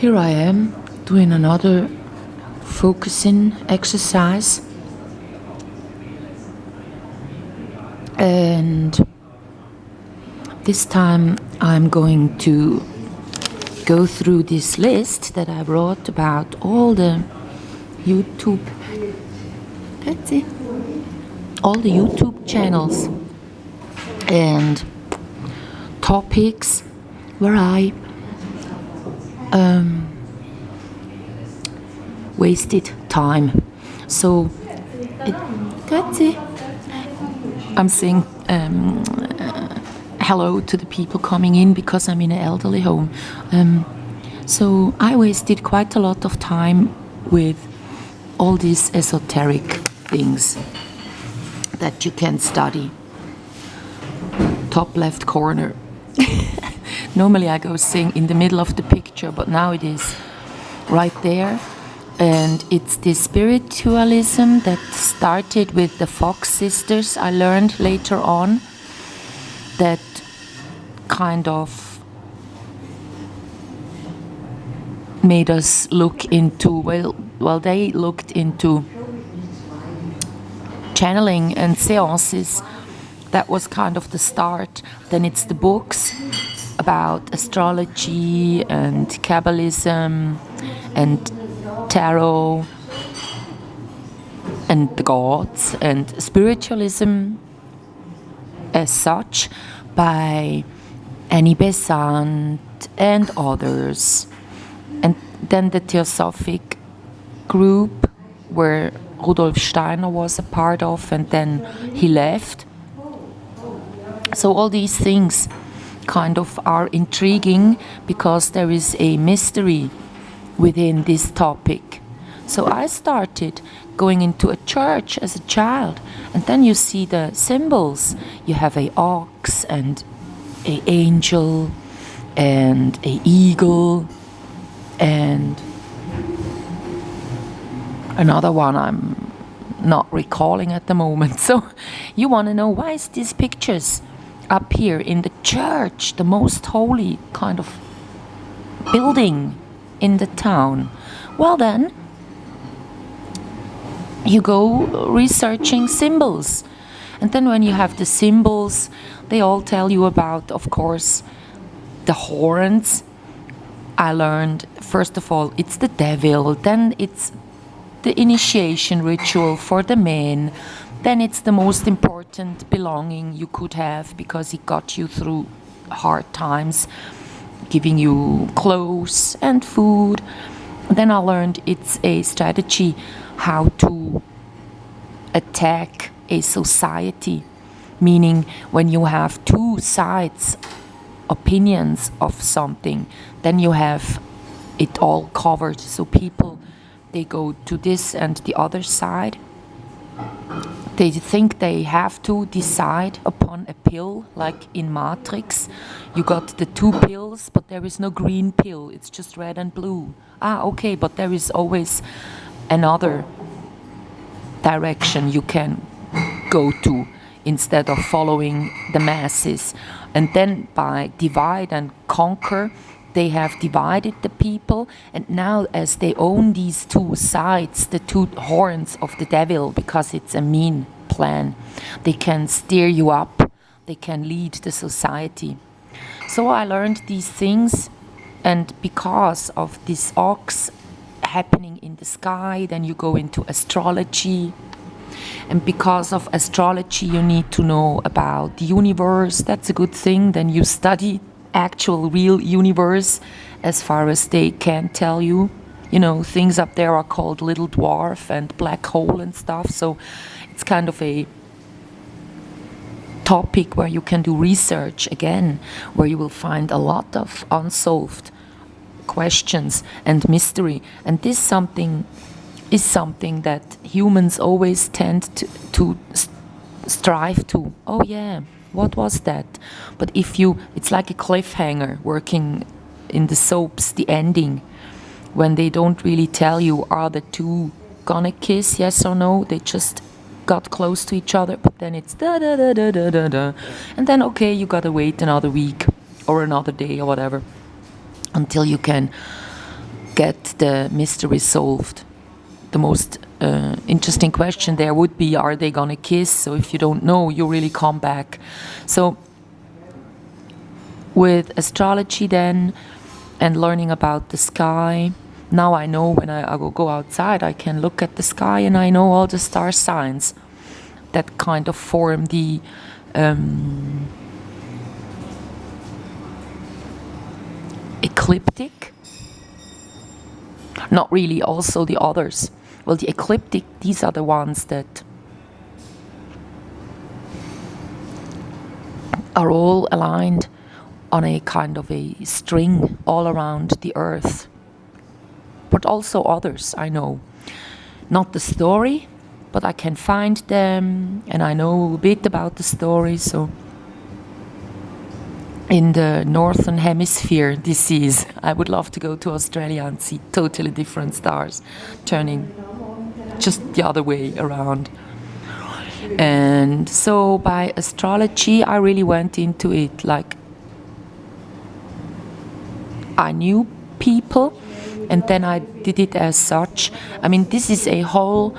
Here I am doing another focusing exercise, and this time I'm going to go through this list that I wrote about all the YouTube all the YouTube channels and topics where I wasted time. So I'm saying hello to the people coming in because I'm in an elderly home. So I wasted quite a lot of time with all these esoteric things that you can study. Top left corner. Normally I go sing in the middle of the picture, but now it is right there. And it's the spiritualism that started with the Fox sisters, I learned later on, that kind of made us look into, they looked into channeling and seances. That was kind of the start. Then it's the books about astrology and Kabbalism and tarot and the gods and spiritualism as such by Annie Besant and others. And then the Theosophic group where Rudolf Steiner was a part of, and then he left. So all these things kind of are intriguing because there is a mystery within this topic. So I started going into a church as a child, and then you see the symbols. You have a ox and a angel and a eagle and another one I'm not recalling at the moment. So you want to know, why is these pictures up here in the church, the most holy kind of building in the town? Well, then you go researching symbols, and then when you have the symbols, they all tell you about, of course, the horns. I learned, first of all, it's the devil, then it's the initiation ritual for the men, then it's the most important belonging you could have because it got you through hard times, giving you clothes and food. Then I learned it's a strategy how to attack a society, meaning when you have two sides, opinions of something, then you have it all covered. So people, they go to this and the other side. They think they have to decide upon a pill, like in Matrix. You got the two pills, but there is no green pill. It's just red and blue. Okay, but there is always another direction you can go to instead of following the masses. And then by divide and conquer, they have divided the people, and now as they own these two sides, the two horns of the devil, because it's a mean plan, they can steer you up, they can lead the society. So I learned these things, and because of this ox happening in the sky, then you go into astrology. And because of astrology, you need to know about the universe. That's a good thing. Then you study actual real universe as far as they can tell you. You know, things up there are called little dwarf and black hole and stuff. So it's kind of a topic where you can do research again, where you will find a lot of unsolved questions and mystery. And this is something that humans always tend to strive to. Oh yeah, what was that? But it's like a cliffhanger working in the soaps, the ending, when they don't really tell you, are the two gonna kiss, yes or no? They just got close to each other, but then it's da da da da da da da. And then, okay, you gotta wait another week or another day or whatever until you can get the mystery solved. The most interesting question there would be, are they gonna kiss? So if you don't know, you really come back. So with astrology then, and learning about the sky, now I know when I go outside, I can look at the sky and I know all the star signs that kind of form the ecliptic. Not really also the others. Well, the ecliptic, these are the ones that are all aligned on a kind of a string all around the earth. But also others, I know. Not the story, but I can find them and I know a bit about the story. So in the northern hemisphere, this is, I would love to go to Australia and see totally different stars turning just the other way around. And so by astrology, I really went into it like I knew people, and then I did it as such. I mean, this is a whole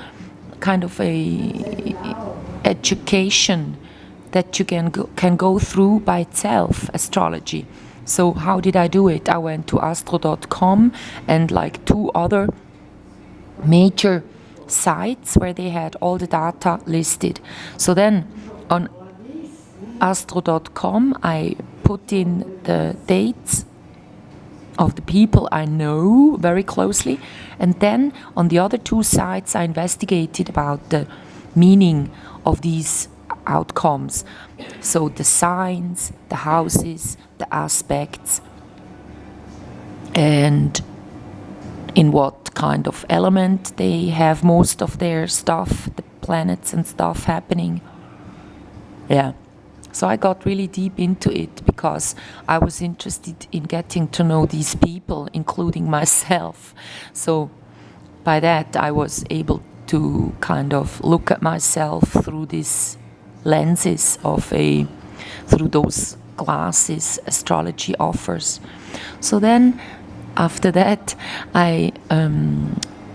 kind of a education that you can go through by itself, astrology. So how did I do it? I went to astro.com and like 2 other major sites where they had all the data listed. So then on astro.com I put in the dates of the people I know very closely, and then on the other 2 sites I investigated about the meaning of these outcomes. So the signs, the houses, the aspects, and in what kind of element they have most of their stuff, the planets and stuff happening. Yeah. So I got really deep into it because I was interested in getting to know these people, including myself. So by that I was able to kind of look at myself through these lenses through those glasses astrology offers. So then after that I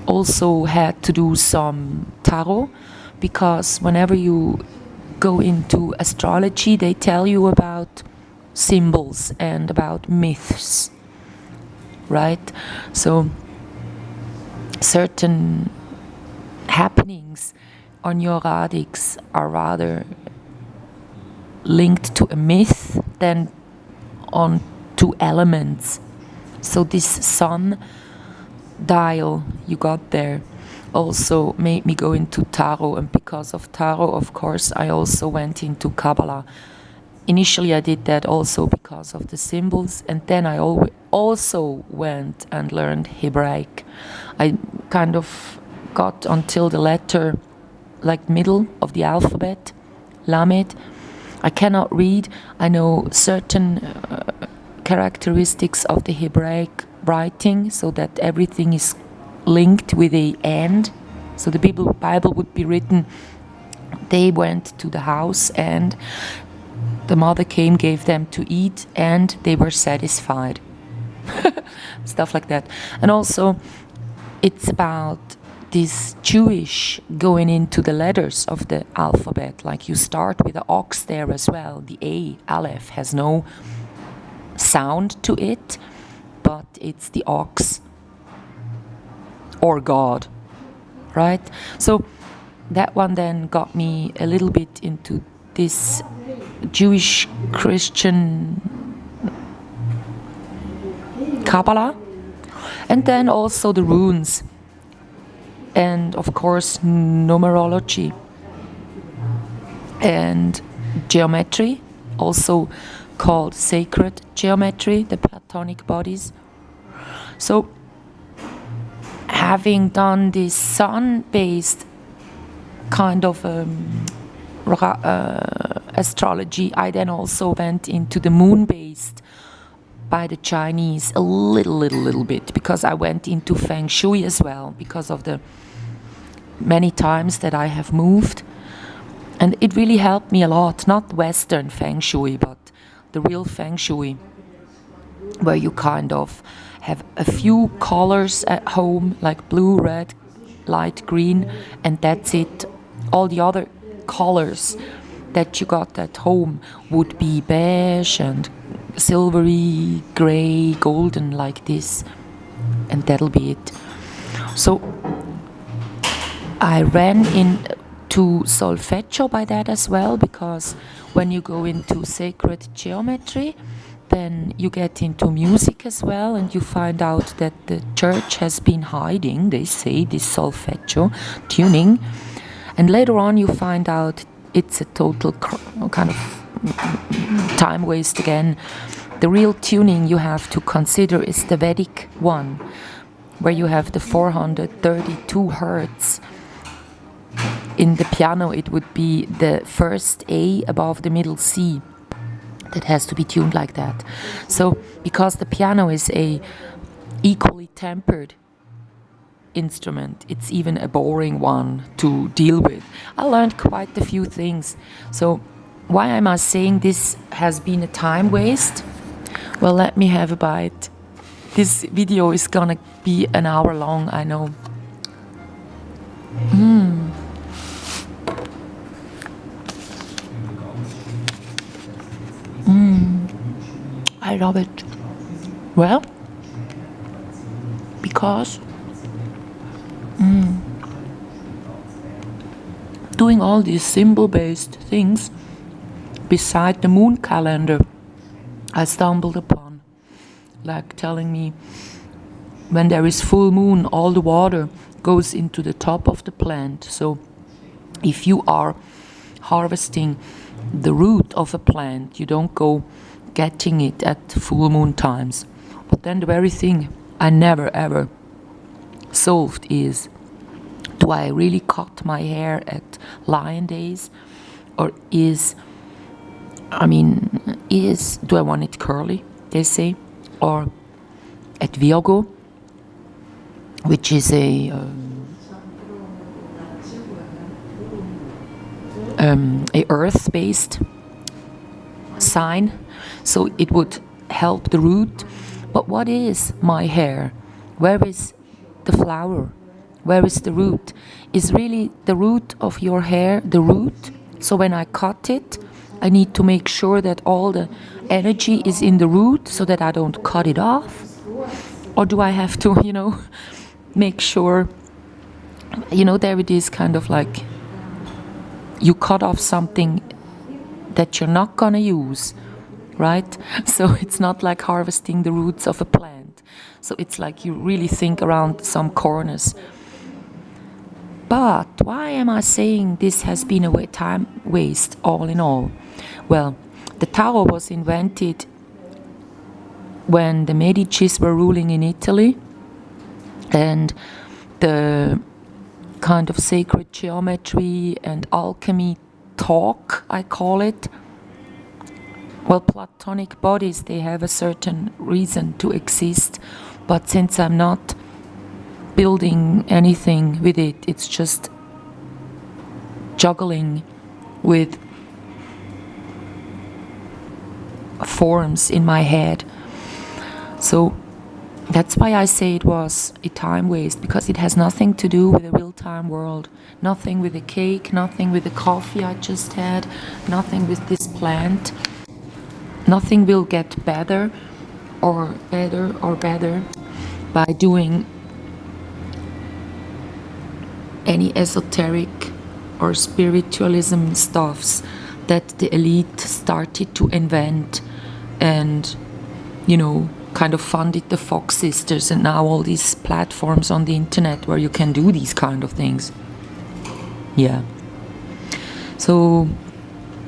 also had to do some tarot, because whenever you go into astrology they tell you about symbols and about myths, right? So certain happenings on your radix are rather linked to a myth than on to elements. So this sun dial you got there also made me go into tarot, and because of tarot, of course, I also went into Kabbalah. Initially I did that also because of the symbols, and then I also went and learned Hebraic. I kind of got until the letter, like middle of the alphabet, Lamed. I cannot read. I know certain characteristics of the Hebraic writing, so that everything is linked with a and. So the Bible would be written, they went to the house and the mother came, gave them to eat, and they were satisfied. Stuff like that. And also it's about this Jewish going into the letters of the alphabet. Like you start with the ox there as well. The A, Aleph, has no sound to it, but it's the ox or God, right? So that one then got me a little bit into this Jewish Christian Kabbalah, and then also the runes, and of course numerology and geometry, also called sacred geometry, the Platonic bodies. So having done this sun-based kind of astrology, I then also went into the moon-based by the Chinese a little bit, because I went into Feng Shui as well, because of the many times that I have moved. And it really helped me a lot, not Western Feng Shui, but the real Feng Shui. where you kind of have a few colors at home, like blue, red, light green, and that's it. All the other colors that you got at home would be beige and silvery, gray, golden, like this, and that'll be it. So I ran into solfeggio by that as well, because when you go into sacred geometry, then you get into music as well, and you find out that the church has been hiding, they say, this solfeggio tuning, and later on you find out it's a total kind of time waste again. The real tuning you have to consider is the Vedic one, where you have the 432 hertz. In the piano it would be the first A above the middle C. That has to be tuned like that. So because the piano is a equally tempered instrument, it's even a boring one to deal with. I learned quite a few things. So why am I saying this has been a time waste? Well, let me have a bite. This video is gonna be an hour long, I know. I love it. Well, because doing all these symbol-based things beside the moon calendar, I stumbled upon, like telling me when there is full moon, all the water goes into the top of the plant. So if you are harvesting the root of a plant, you don't go getting it at full moon times. But then the very thing I never ever solved is, do I really cut my hair at lion days, or do I want it curly, they say, or at Virgo, which is a earth-based sign, so it would help the root. But what is my hair? Where is the flower? Where is the root? Is really the root of your hair the root? So when I cut it, I need to make sure that all the energy is in the root so that I don't cut it off? Or do I have to, make sure, there it is, kind of like you cut off something that you're not gonna use, right? So it's not like harvesting the roots of a plant. So it's like you really think around some corners. But why am I saying this has been a time waste all in all? Well, the Tarot was invented when the Medicis were ruling in Italy, and the kind of sacred geometry and alchemy talk, I call it. Well, Platonic bodies, they have a certain reason to exist, but since I'm not building anything with it, it's just juggling with forms in my head. So that's why I say it was a time waste, because it has nothing to do with the real-time world. Nothing with the cake, nothing with the coffee I just had, nothing with this plant. Nothing will get better by doing any esoteric or spiritualism stuffs that the elite started to invent and, kind of funded the Fox sisters, and now all these platforms on the internet where you can do these kind of things. Yeah. So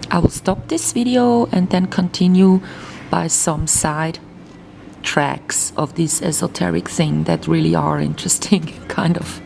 I will stop this video and then continue by some side tracks of this esoteric thing that really are interesting, kind of.